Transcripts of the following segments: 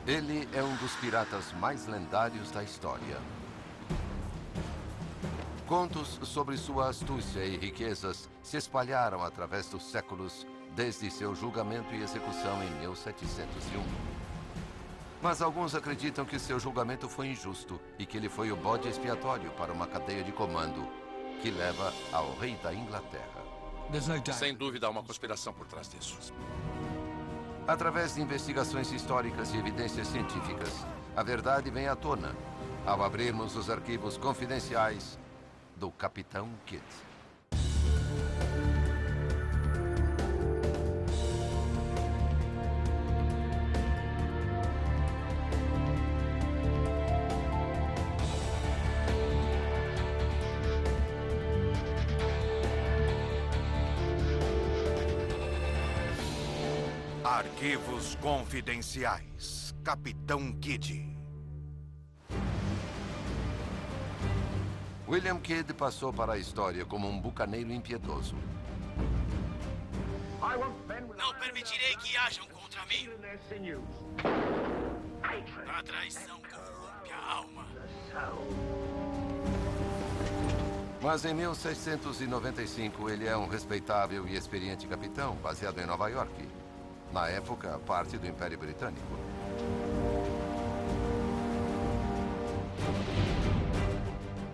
Ele é um dos piratas mais lendários da história. Contos sobre sua astúcia e riquezas se espalharam através dos séculos, desde seu julgamento e execução em 1701. Mas alguns acreditam que seu julgamento foi injusto e que ele foi o bode expiatório para uma cadeia de comando que leva ao rei da Inglaterra. Sem dúvida há uma conspiração por trás disso. Através de investigações históricas e evidências científicas, a verdade vem à tona ao abrirmos os arquivos confidenciais do Capitão Kidd. Arquivos confidenciais. Capitão Kidd. William Kidd passou para a história como um bucaneiro impiedoso. Não permitirei que hajam contra mim. A traição corrompe a alma. Mas em 1695 ele é um respeitável e experiente capitão baseado em Nova York. Na época, parte do Império Britânico.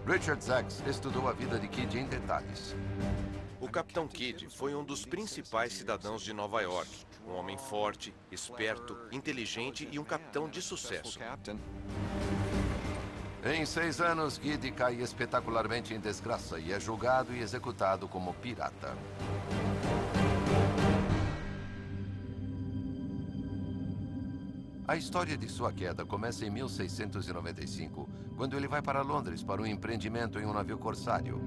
Richard Zacks estudou a vida de Kidd em detalhes. O Capitão Kidd foi um dos principais cidadãos de Nova York. Um homem forte, esperto, inteligente e um capitão de sucesso. Em 6 anos, Kidd cai espetacularmente em desgraça e é julgado e executado como pirata. A história de sua queda começa em 1695, quando ele vai para Londres para um empreendimento em um navio corsário.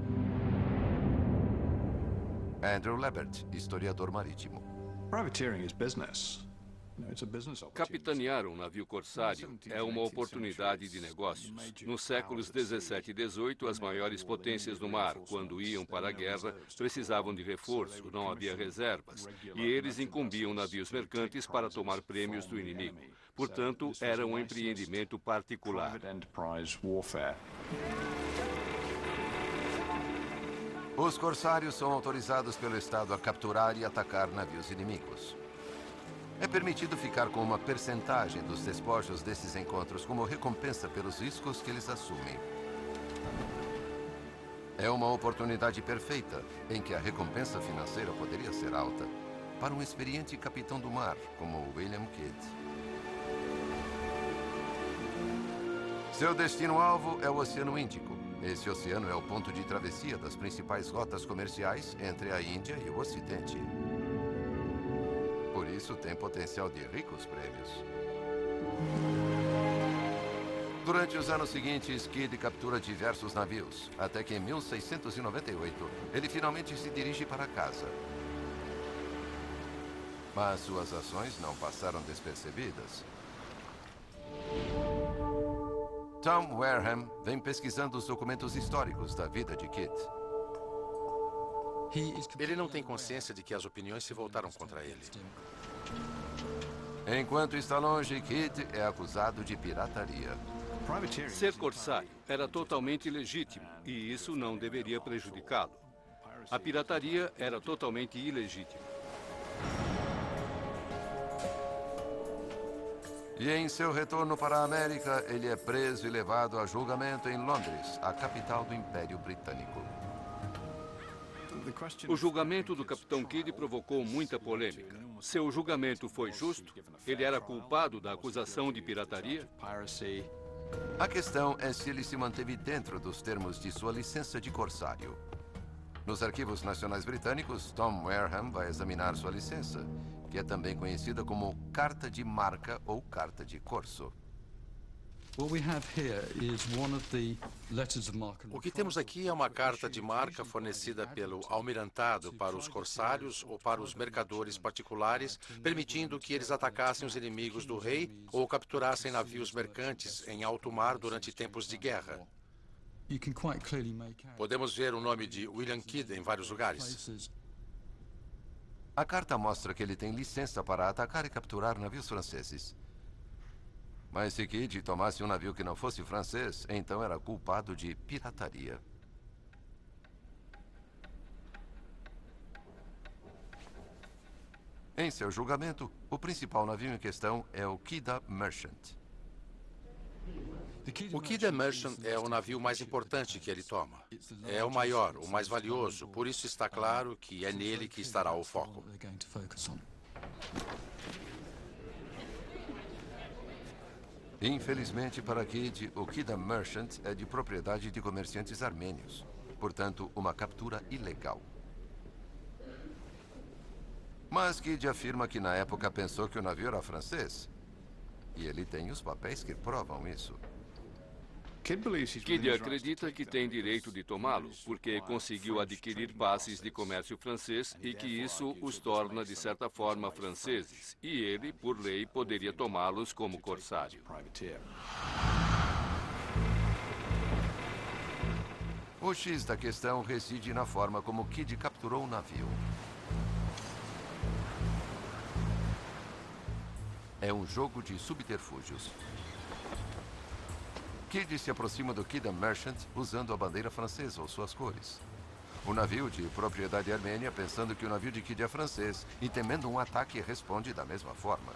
Andrew Lebert, historiador marítimo. Privateering is business. It's a business opportunity. Capitanear um navio corsário é uma oportunidade de negócios. Nos séculos 17 e 18, as maiores potências no mar, quando iam para a guerra, precisavam de reforço, não havia reservas, e eles incumbiam navios mercantes para tomar prêmios do inimigo. Portanto, era um empreendimento particular. Private enterprise warfare. Os corsários são autorizados pelo Estado a capturar e atacar navios inimigos. É permitido ficar com uma percentagem dos despojos desses encontros como recompensa pelos riscos que eles assumem. É uma oportunidade perfeita em que a recompensa financeira poderia ser alta para um experiente capitão do mar como William Kidd. Seu destino-alvo é o Oceano Índico. Esse oceano é o ponto de travessia das principais rotas comerciais entre a Índia e o Ocidente. Por isso, tem potencial de ricos prêmios. Durante os anos seguintes, Kidd captura diversos navios, até que em 1698, ele finalmente se dirige para casa. Mas suas ações não passaram despercebidas. Tom Wareham vem pesquisando os documentos históricos da vida de Kidd. Ele não tem consciência de que as opiniões se voltaram contra ele. Enquanto está longe, Kidd é acusado de pirataria. Ser corsário era totalmente legítimo e isso não deveria prejudicá-lo. A pirataria era totalmente ilegítima. E em seu retorno para a América, ele é preso e levado a julgamento em Londres, a capital do Império Britânico. O julgamento do Capitão Kidd provocou muita polêmica. Seu julgamento foi justo? Ele era culpado da acusação de pirataria? A questão é se ele se manteve dentro dos termos de sua licença de corsário. Nos arquivos nacionais britânicos, Tom Wareham vai examinar sua licença, que é também conhecida como Carta de Marca ou Carta de Corso. O que temos aqui é uma carta de marca fornecida pelo almirantado para os corsários ou para os mercadores particulares, permitindo que eles atacassem os inimigos do rei ou capturassem navios mercantes em alto mar durante tempos de guerra. Podemos ver o nome de William Kidd em vários lugares. A carta mostra que ele tem licença para atacar e capturar navios franceses. Mas se Kidd tomasse um navio que não fosse francês, então era culpado de pirataria. Em seu julgamento, o principal navio em questão é o Kidda Merchant. O Kidda Merchant é o navio mais importante que ele toma. É o maior, o mais valioso, por isso está claro que é nele que estará o foco. Infelizmente para Kidd, o Kidda Merchant é de propriedade de comerciantes armênios. Portanto, uma captura ilegal. Mas Kidd afirma que na época pensou que o navio era francês. E ele tem os papéis que provam isso. Kidd acredita que tem direito de tomá-lo, porque conseguiu adquirir passes de comércio francês e que isso os torna, de certa forma, franceses. E ele, por lei, poderia tomá-los como corsário. O X da questão reside na forma como Kidd capturou o navio. É um jogo de subterfúgios. Kidd se aproxima do Kidda Merchant usando a bandeira francesa ou suas cores. O navio de propriedade armênia, pensando que o navio de Kidd é francês e temendo um ataque, responde da mesma forma.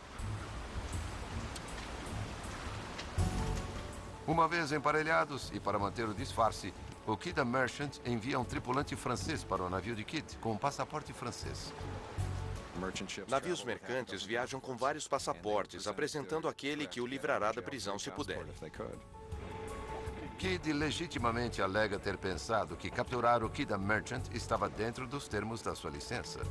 Uma vez emparelhados e para manter o disfarce, o Kidda Merchant envia um tripulante francês para o navio de Kidd com um passaporte francês. Navios mercantes viajam com vários passaportes, apresentando aquele que o livrará da prisão se puderem. Kidd legitimamente alega ter pensado que capturar o Kidda Merchant estava dentro dos termos da sua licença.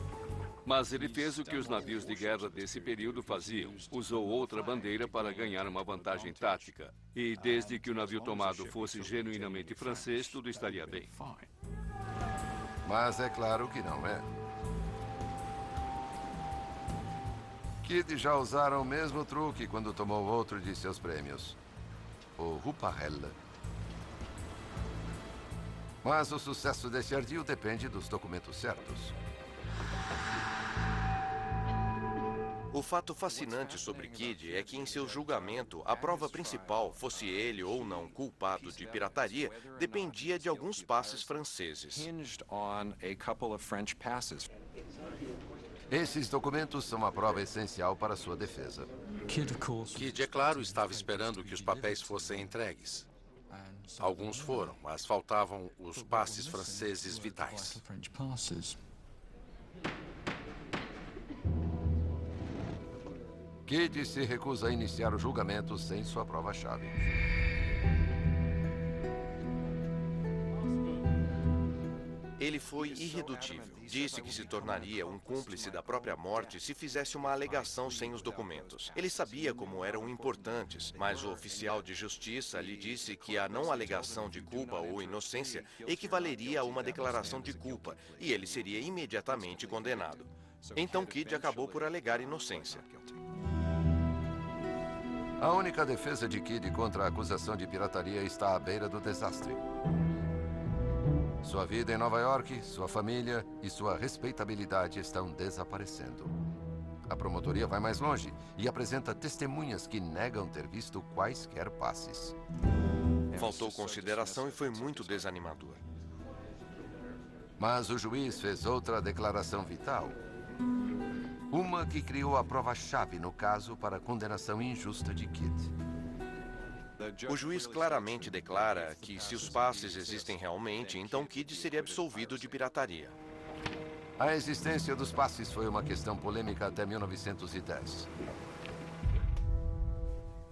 Mas ele fez o que os navios de guerra desse período faziam. Usou outra bandeira para ganhar uma vantagem tática. E desde que o navio tomado fosse genuinamente francês, tudo estaria bem. Mas é claro que não é. Kidd já usaram o mesmo truque quando tomou outro de seus prêmios, o Ruparel. Mas o sucesso desse ardil depende dos documentos certos. O fato fascinante sobre Kidd é que em seu julgamento, a prova principal, fosse ele ou não culpado de pirataria, dependia de alguns passes franceses. Esses documentos são a prova essencial para sua defesa. Kidd, é claro, estava esperando que os papéis fossem entregues. Alguns foram, mas faltavam os passes franceses vitais. Kidd se recusa a iniciar o julgamento sem sua prova-chave. Ele foi irredutível. Disse que se tornaria um cúmplice da própria morte se fizesse uma alegação sem os documentos. Ele sabia como eram importantes, mas o oficial de justiça lhe disse que a não alegação de culpa ou inocência equivaleria a uma declaração de culpa e ele seria imediatamente condenado. Então Kidd acabou por alegar inocência. A única defesa de Kidd contra a acusação de pirataria está à beira do desastre. Sua vida em Nova York, sua família e sua respeitabilidade estão desaparecendo. A promotoria vai mais longe e apresenta testemunhas que negam ter visto quaisquer passes. Faltou consideração e foi muito desanimador. Mas o juiz fez outra declaração vital. Uma que criou a prova-chave no caso para a condenação injusta de Kidd. O juiz claramente declara que se os passes existem realmente, então Kidd seria absolvido de pirataria. A existência dos passes foi uma questão polêmica até 1910.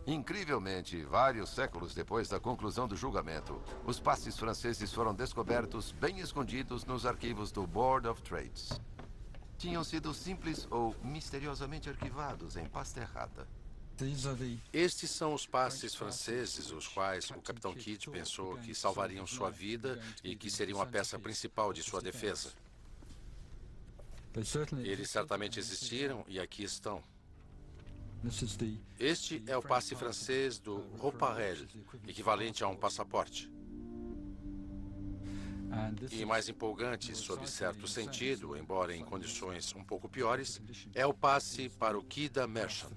Incrivelmente, vários séculos depois da conclusão do julgamento, os passes franceses foram descobertos bem escondidos nos arquivos do Board of Trades. Tinham sido simples ou misteriosamente arquivados em pasta errada. Estes são os passes franceses, os quais o Capitão Kidd pensou que salvariam sua vida e que seriam a peça principal de sua defesa. Eles certamente existiram e aqui estão. Este é o passe francês do Ruparel, equivalente a um passaporte. E mais empolgante, sob certo sentido, embora em condições um pouco piores, é o passe para o Kidda Merchant.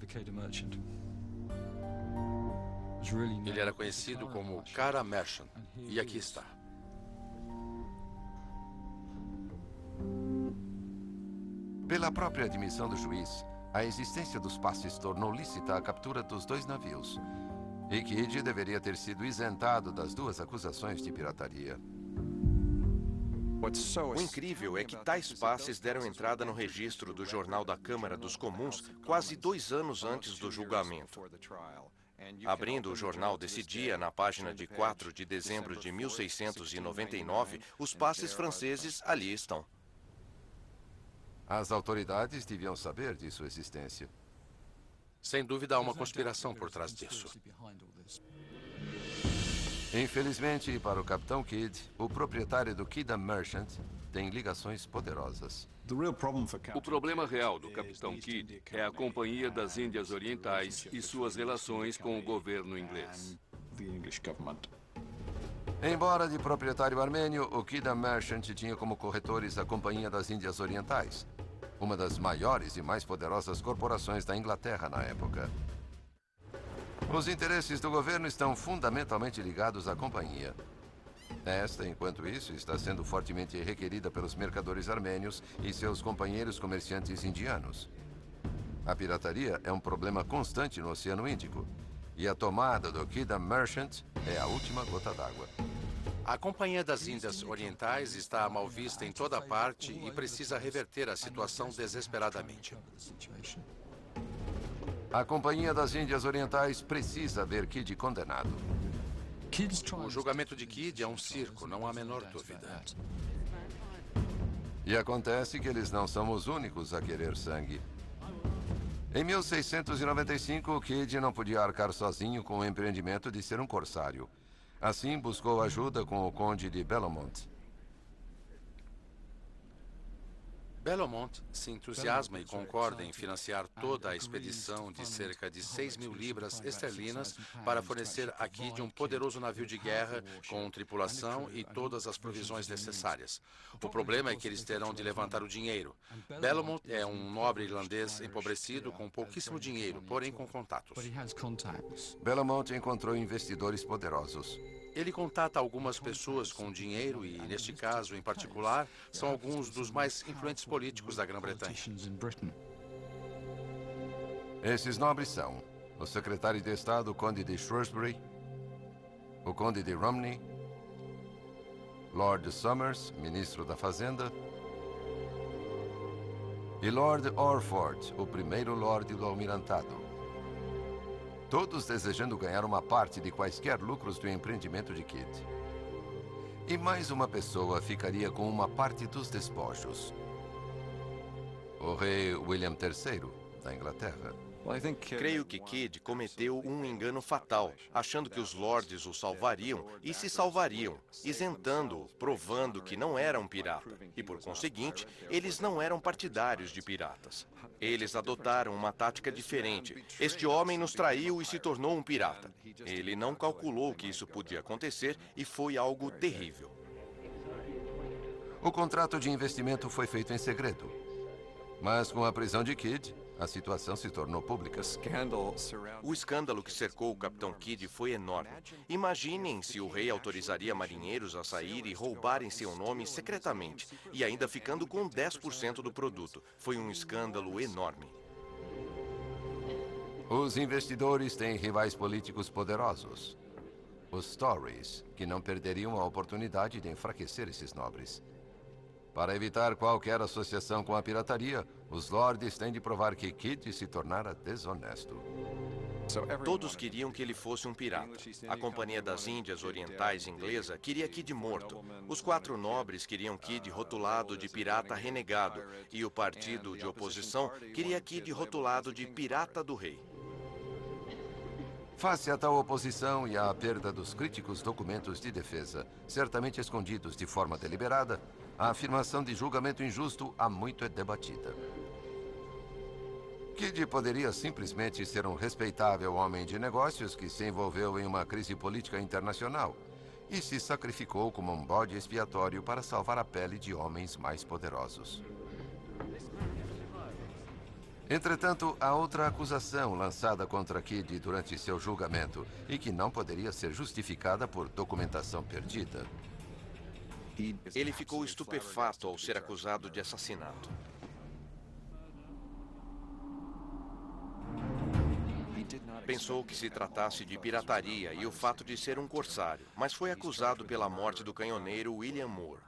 Ele era conhecido como Cara Merchant, e aqui está. Pela própria admissão do juiz, a existência dos passes tornou lícita a captura dos 2 navios. E Kidd deveria ter sido isentado das 2 acusações de pirataria. O incrível é que tais passes deram entrada no registro do Jornal da Câmara dos Comuns quase 2 anos antes do julgamento. Abrindo o jornal desse dia, na página de 4 de dezembro de 1699, os passes franceses ali estão. As autoridades deviam saber de sua existência. Sem dúvida há uma conspiração por trás disso. Infelizmente, para o Capitão Kidd, o proprietário do Kidd Merchant tem ligações poderosas. O problema real do Capitão Kidd é a Companhia das Índias Orientais e suas relações com o governo inglês. Embora de proprietário armênio, o Kidd Merchant tinha como corretores a Companhia das Índias Orientais, uma das maiores e mais poderosas corporações da Inglaterra na época. Os interesses do governo estão fundamentalmente ligados à companhia. Esta, enquanto isso, está sendo fortemente requerida pelos mercadores armênios e seus companheiros comerciantes indianos. A pirataria é um problema constante no Oceano Índico, e a tomada do Kidd Merchant é a última gota d'água. A Companhia das Índias Orientais está mal vista em toda parte e precisa reverter a situação desesperadamente. A Companhia das Índias Orientais precisa ver Kidd condenado. O julgamento de Kidd é um circo, não há a menor dúvida. E acontece que eles não são os únicos a querer sangue. Em 1695, Kidd não podia arcar sozinho com o empreendimento de ser um corsário. Assim, buscou ajuda com o Conde de Belomont. Belomont se entusiasma e concorda em financiar toda a expedição de cerca de 6.000 libras esterlinas para fornecer a Kidd um poderoso navio de guerra com tripulação e todas as provisões necessárias. O problema é que eles terão de levantar o dinheiro. Belomont é um nobre irlandês empobrecido com pouquíssimo dinheiro, porém com contatos. Belomont encontrou investidores poderosos. Ele contata algumas pessoas com dinheiro e, neste caso em particular, são alguns dos mais influentes políticos da Grã-Bretanha. Esses nobres são o secretário de Estado, o Conde de Shrewsbury, o Conde de Romney, Lord Somers, ministro da Fazenda, e Lord Orford, o primeiro Lorde do Almirantado. Todos desejando ganhar uma parte de quaisquer lucros do empreendimento de Kidd. E mais uma pessoa ficaria com uma parte dos despojos. O rei William III, da Inglaterra. Creio que Kidd cometeu um engano fatal, achando que os lordes o salvariam e se salvariam, isentando-o, provando que não era um pirata. E, por conseguinte, eles não eram partidários de piratas. Eles adotaram uma tática diferente. Este homem nos traiu e se tornou um pirata. Ele não calculou que isso podia acontecer e foi algo terrível. O contrato de investimento foi feito em segredo. Mas com a prisão de Kidd, a situação se tornou pública. O escândalo que cercou o Capitão Kidd foi enorme. Imaginem se o rei autorizaria marinheiros a sair e roubar em seu nome secretamente, e ainda ficando com 10% do produto. Foi um escândalo enorme. Os investidores têm rivais políticos poderosos. Os Tories, que não perderiam a oportunidade de enfraquecer esses nobres. Para evitar qualquer associação com a pirataria, os lordes têm de provar que Kidd se tornara desonesto. Todos queriam que ele fosse um pirata. A Companhia das Índias Orientais inglesa queria Kidd morto. Os 4 nobres queriam Kidd rotulado de pirata renegado. E o partido de oposição queria Kidd rotulado de pirata do rei. Face a tal oposição e à perda dos críticos documentos de defesa, certamente escondidos de forma deliberada, a afirmação de julgamento injusto há muito é debatida. Kidd poderia simplesmente ser um respeitável homem de negócios que se envolveu em uma crise política internacional e se sacrificou como um bode expiatório para salvar a pele de homens mais poderosos. Entretanto, há outra acusação lançada contra Kidd durante seu julgamento e que não poderia ser justificada por documentação perdida. Ele ficou estupefato ao ser acusado de assassinato. Pensou que se tratasse de pirataria e o fato de ser um corsário, mas foi acusado pela morte do canhoneiro William Moore.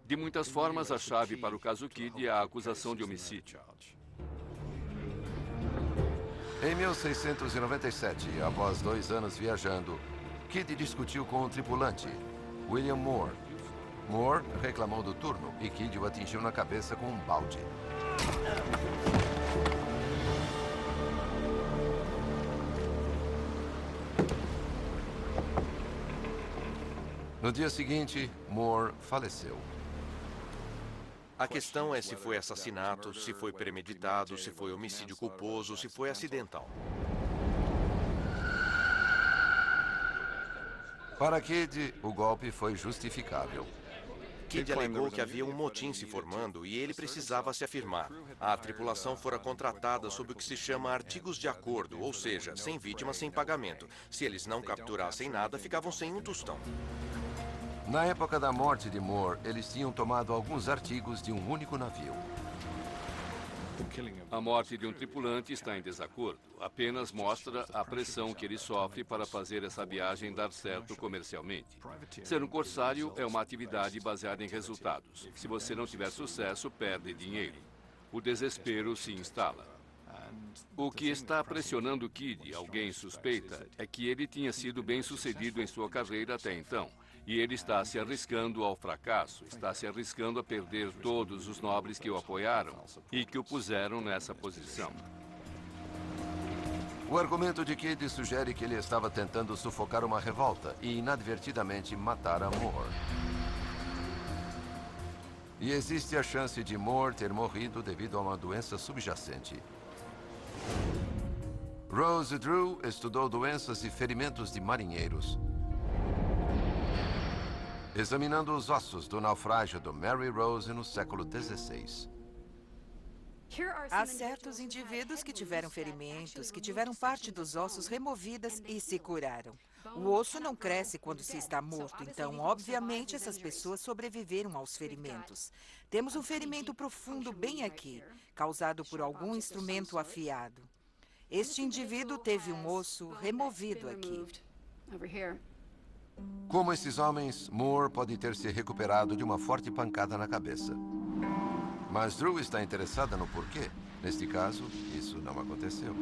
De muitas formas, a chave para o caso Kidd é a acusação de homicídio. Em 1697, após 2 anos viajando, Kidd discutiu com um tripulante, William Moore. Moore reclamou do turno e Kidd o atingiu na cabeça com um balde. No dia seguinte, Moore faleceu. A questão é se foi assassinato, se foi premeditado, se foi homicídio culposo, se foi acidental. Para Kidd, o golpe foi justificável. Kidd alegou que havia um motim se formando e ele precisava se afirmar. A tripulação fora contratada sob o que se chama artigos de acordo, ou seja, sem vítima, sem pagamento. Se eles não capturassem nada, ficavam sem um tostão. Na época da morte de Moore, eles tinham tomado alguns artigos de um único navio. A morte de um tripulante está em desacordo. Apenas mostra a pressão que ele sofre para fazer essa viagem dar certo comercialmente. Ser um corsário é uma atividade baseada em resultados. Se você não tiver sucesso, perde dinheiro. O desespero se instala. O que está pressionando Kidd, alguém suspeita, é que ele tinha sido bem-sucedido em sua carreira até então. E ele está se arriscando ao fracasso, está se arriscando a perder todos os nobres que o apoiaram e que o puseram nessa posição. O argumento de Kidd sugere que ele estava tentando sufocar uma revolta e inadvertidamente matar a Moore. E existe a chance de Moore ter morrido devido a uma doença subjacente. Rose Drew estudou doenças e ferimentos de marinheiros, examinando os ossos do naufrágio do Mary Rose no século XVI. Há certos indivíduos que tiveram ferimentos, que tiveram parte dos ossos removidas e se curaram. O osso não cresce quando se está morto, então, obviamente, essas pessoas sobreviveram aos ferimentos. Temos um ferimento profundo bem aqui, causado por algum instrumento afiado. Este indivíduo teve um osso removido aqui. Como esses homens, Moore pode ter se recuperado de uma forte pancada na cabeça. Mas Drew está interessada no porquê. Neste caso, isso não aconteceu.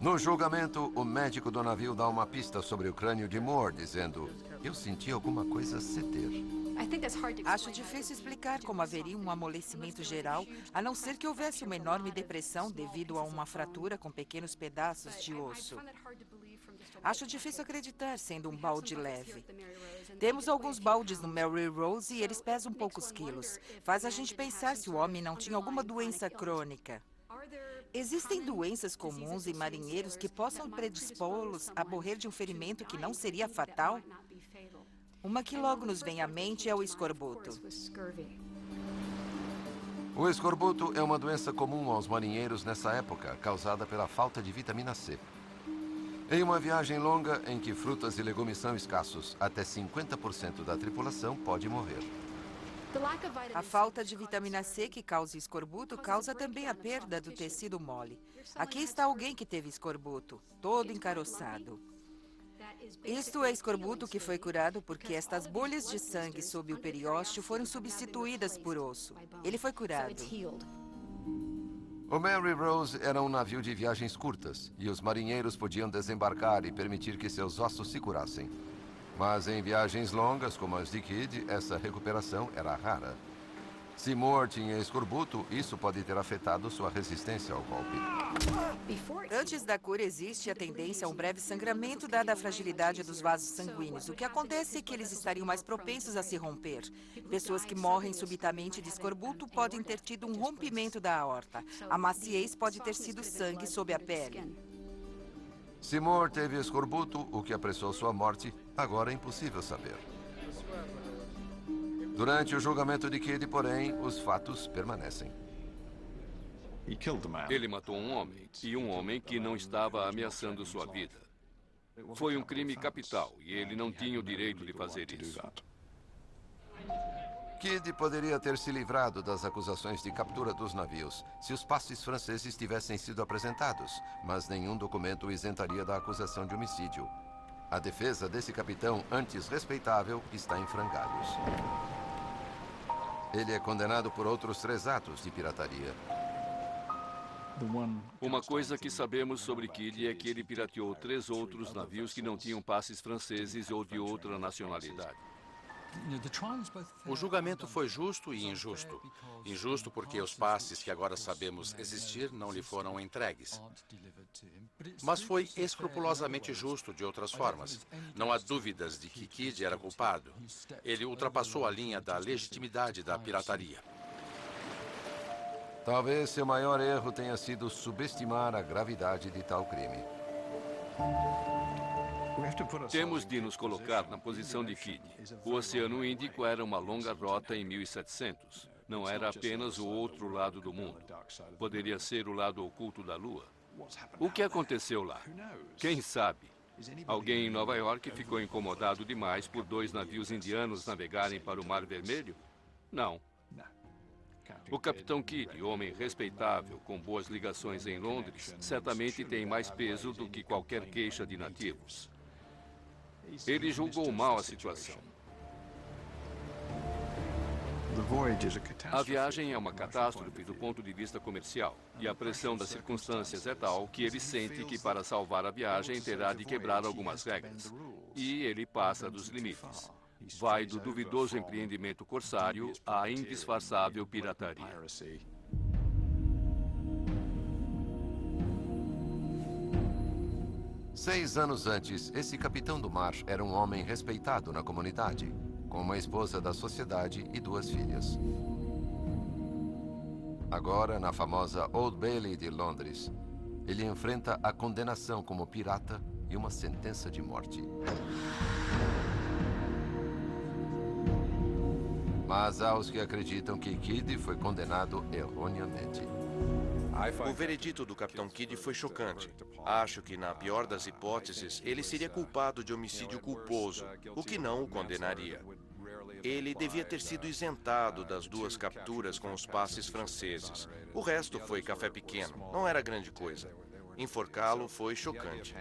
No julgamento, o médico do navio dá uma pista sobre o crânio de Moore, dizendo: "Eu senti alguma coisa ceder." Acho difícil explicar como haveria um amolecimento geral, a não ser que houvesse uma enorme depressão devido a uma fratura com pequenos pedaços de osso. Acho difícil acreditar, sendo um balde leve. Temos alguns baldes no Mary Rose e eles pesam poucos quilos. Faz a gente pensar se o homem não tinha alguma doença crônica. Existem doenças comuns em marinheiros que possam predispô-los a morrer de um ferimento que não seria fatal? Uma que logo nos vem à mente é o escorbuto. O escorbuto é uma doença comum aos marinheiros nessa época, causada pela falta de vitamina C. Em uma viagem longa em que frutas e legumes são escassos, até 50% da tripulação pode morrer. A falta de vitamina C que causa escorbuto causa também a perda do tecido mole. Aqui está alguém que teve escorbuto, todo encaroçado. Isto é escorbuto que foi curado porque estas bolhas de sangue sob o periósteo foram substituídas por osso. Ele foi curado. O Mary Rose era um navio de viagens curtas e os marinheiros podiam desembarcar e permitir que seus ossos se curassem. Mas em viagens longas, como as de Kidd, essa recuperação era rara. Se Moore tinha escorbuto, isso pode ter afetado sua resistência ao golpe. Antes da cura existe a tendência a um breve sangramento dada a fragilidade dos vasos sanguíneos. O que acontece é que eles estariam mais propensos a se romper. Pessoas que morrem subitamente de escorbuto podem ter tido um rompimento da aorta. A maciez pode ter sido sangue sob a pele. Se Moore teve escorbuto, o que apressou sua morte, agora é impossível saber. Durante o julgamento de Kidd, porém, os fatos permanecem. Ele matou um homem, e um homem que não estava ameaçando sua vida. Foi um crime capital, e ele não tinha o direito de fazer isso. Kidd poderia ter se livrado das acusações de captura dos navios se os passes franceses tivessem sido apresentados, mas nenhum documento o isentaria da acusação de homicídio. A defesa desse capitão antes respeitável está em frangalhos. Ele é condenado por outros 3 atos de pirataria. Uma coisa que sabemos sobre Kidd é que ele pirateou 3 outros navios que não tinham passes franceses ou de outra nacionalidade. O julgamento foi justo e injusto. Injusto porque os passes que agora sabemos existir não lhe foram entregues. Mas foi escrupulosamente justo de outras formas. Não há dúvidas de que Kidd era culpado. Ele ultrapassou a linha da legitimidade da pirataria. Talvez seu maior erro tenha sido subestimar a gravidade de tal crime. Temos de nos colocar na posição de Kidd. O Oceano Índico era uma longa rota em 1700. Não era apenas o outro lado do mundo. Poderia ser o lado oculto da Lua. O que aconteceu lá? Quem sabe? Alguém em Nova York ficou incomodado demais por 2 navios indianos navegarem para o Mar Vermelho? Não. O capitão Kidd, homem respeitável, com boas ligações em Londres, certamente tem mais peso do que qualquer queixa de nativos. Ele julgou mal a situação. A viagem é uma catástrofe do ponto de vista comercial, e a pressão das circunstâncias é tal que ele sente que para salvar a viagem terá de quebrar algumas regras. E ele passa dos limites. Vai do duvidoso empreendimento corsário à indisfarçável pirataria. 6 anos antes, esse capitão do mar era um homem respeitado na comunidade, com uma esposa da sociedade e 2 filhas. Agora, na famosa Old Bailey de Londres, ele enfrenta a condenação como pirata e uma sentença de morte. Mas há os que acreditam que Kidd foi condenado erroneamente. O veredito do capitão Kidd foi chocante. Acho que, na pior das hipóteses, ele seria culpado de homicídio culposo, o que não o condenaria. Ele devia ter sido isentado das 2 capturas com os passes franceses. O resto foi café pequeno, não era grande coisa. Enforcá-lo foi chocante.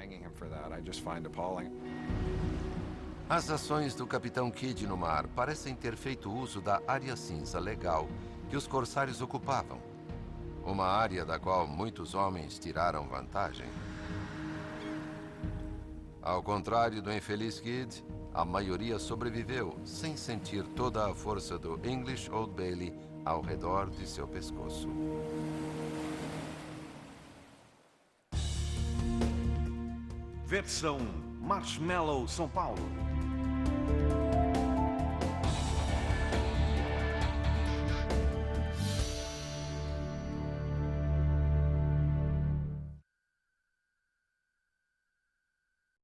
As ações do capitão Kidd no mar parecem ter feito uso da área cinza legal que os corsários ocupavam. Uma área da qual muitos homens tiraram vantagem. Ao contrário do infeliz Kidd, a maioria sobreviveu sem sentir toda a força do English Old Bailey ao redor de seu pescoço. Versão Marshmallow São Paulo.